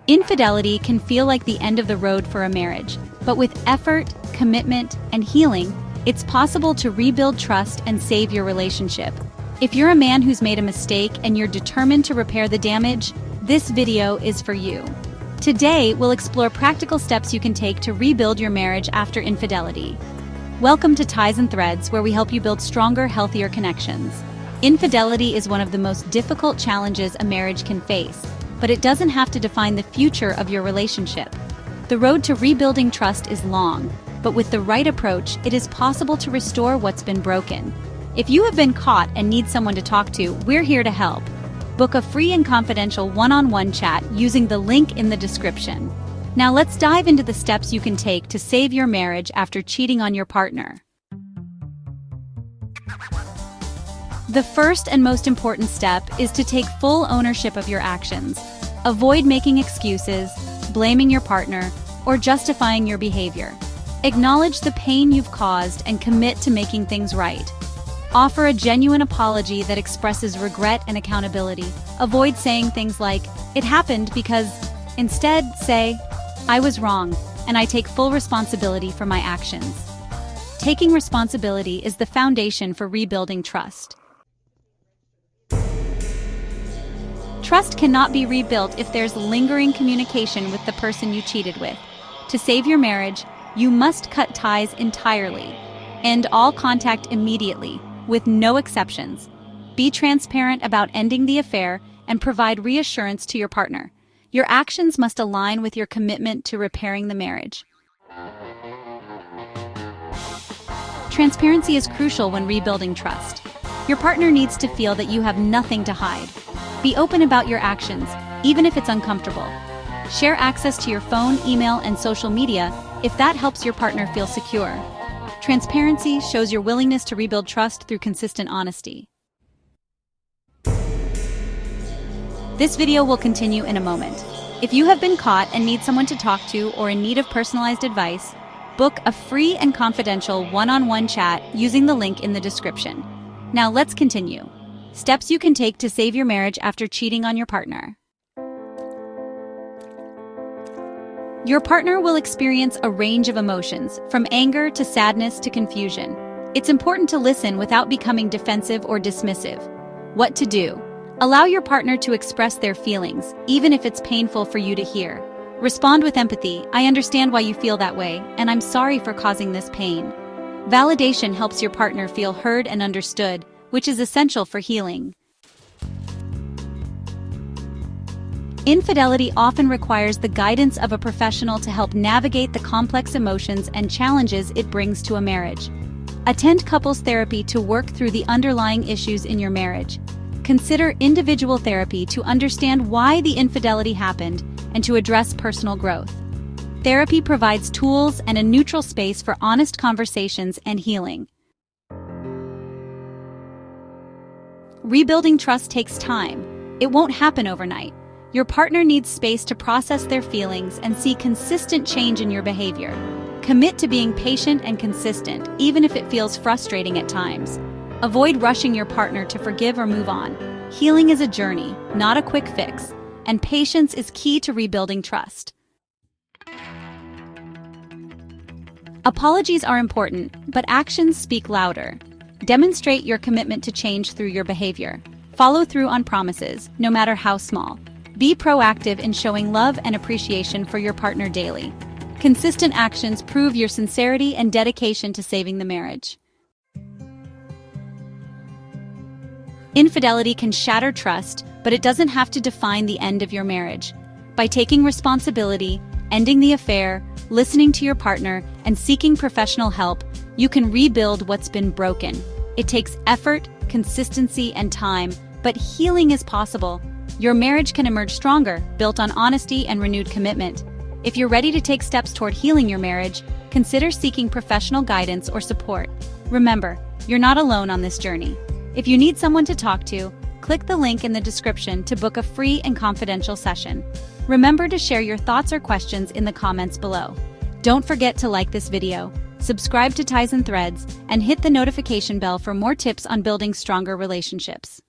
Infidelity can feel like the end of the road for a marriage, but with effort, commitment, and healing, it's possible to rebuild trust and save your relationship. If you're a man who's made a mistake and you're determined to repair the damage, this video is for you. Today, we'll explore practical steps you can take to rebuild your marriage after infidelity. Welcome to Ties and Threads, where we help you build stronger, healthier connections. Infidelity is one of the most difficult challenges a marriage can face, but it doesn't have to define the future of your relationship. The road to rebuilding trust is long, but with the right approach, it is possible to restore what's been broken. If you have been caught and need someone to talk to, we're here to help. Book a free and confidential one-on-one chat using the link in the description. Now let's dive into the steps you can take to save your marriage after cheating on your partner. The first and most important step is to take full ownership of your actions. Avoid making excuses, blaming your partner, or justifying your behavior. Acknowledge the pain you've caused and commit to making things right. Offer a genuine apology that expresses regret and accountability. Avoid saying things like, "It happened because," instead say, "I was wrong, and I take full responsibility for my actions." Taking responsibility is the foundation for rebuilding trust. Trust cannot be rebuilt if there's lingering communication with the person you cheated with. To save your marriage, you must cut ties entirely. End all contact immediately, with no exceptions. Be transparent about ending the affair and provide reassurance to your partner. Your actions must align with your commitment to repairing the marriage. Transparency is crucial when rebuilding trust. Your partner needs to feel that you have nothing to hide. Be open about your actions, even if it's uncomfortable. Share access to your phone, email, and social media if that helps your partner feel secure. Transparency shows your willingness to rebuild trust through consistent honesty. This video will continue in a moment. If you have been caught and need someone to talk to or in need of personalized advice, book a free and confidential one-on-one chat using the link in the description. Now let's continue. Steps you can take to save your marriage after cheating on your partner. Your partner will experience a range of emotions, from anger to sadness to confusion. It's important to listen without becoming defensive or dismissive. What to do? Allow your partner to express their feelings, even if it's painful for you to hear. Respond with empathy. "I understand why you feel that way, and I'm sorry for causing this pain." Validation helps your partner feel heard and understood, which is essential for healing. Infidelity often requires the guidance of a professional to help navigate the complex emotions and challenges it brings to a marriage. Attend couples therapy to work through the underlying issues in your marriage. Consider individual therapy to understand why the infidelity happened and to address personal growth. Therapy provides tools and a neutral space for honest conversations and healing. Rebuilding trust takes time. It won't happen overnight. Your partner needs space to process their feelings and see consistent change in your behavior. Commit to being patient and consistent, even if it feels frustrating at times. Avoid rushing your partner to forgive or move on. Healing is a journey, not a quick fix, and patience is key to rebuilding trust. Apologies are important, but actions speak louder. Demonstrate your commitment to change through your behavior. Follow through on promises, no matter how small. Be proactive in showing love and appreciation for your partner daily. Consistent actions prove your sincerity and dedication to saving the marriage. Infidelity can shatter trust, but it doesn't have to define the end of your marriage. By taking responsibility, ending the affair, listening to your partner, and seeking professional help, you can rebuild what's been broken. It takes effort, consistency, and time, but healing is possible. Your marriage can emerge stronger, built on honesty and renewed commitment. If you're ready to take steps toward healing your marriage, consider seeking professional guidance or support. Remember, you're not alone on this journey. If you need someone to talk to, click the link in the description to book a free and confidential session. Remember to share your thoughts or questions in the comments below. Don't forget to like this video, subscribe to Ties and Threads, and hit the notification bell for more tips on building stronger relationships.